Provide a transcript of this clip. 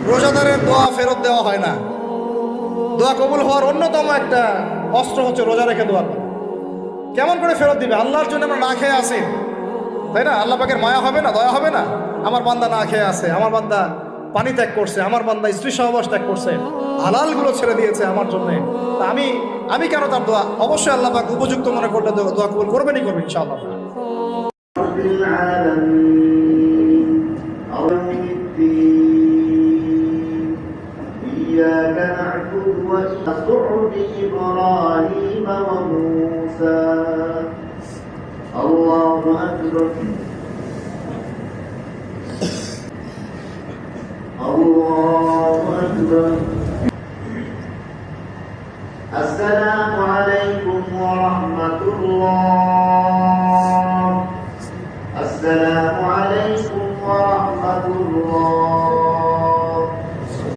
রোজাদারের দোয়া ফেরত দেওয়া হয় না। দোয়া কবুল হওয়ার অন্যতম একটা অস্ত্র হচ্ছে রোজা রেখে দোয়া করা। কেমন করে ফেরত দিবে? আল্লাহর জন্য আমরা না খেয়ে আসি, তাই না? আল্লাহ পাকের মায়া হবে না, দয়া হবে না? আমার বান্দা না খেয়ে আছে, আমার বান্দা পানি ত্যাগ করছে, আমার বান্দা স্ত্রী সহবাস ত্যাগ করছে, হালালগুলো ছেড়ে দিয়েছে আমার জন্য। তা আমি কেন তার দোয়া? অবশ্যই আল্লাহ পাক উপযুক্ত মনে করলে দোয়া কবুল করবেনই করবেন ইনশাআল্লাহ। إياك نعبد وصحب إبراهيم وموسى الله أكبر الله أكبر السلام عليكم ورحمة الله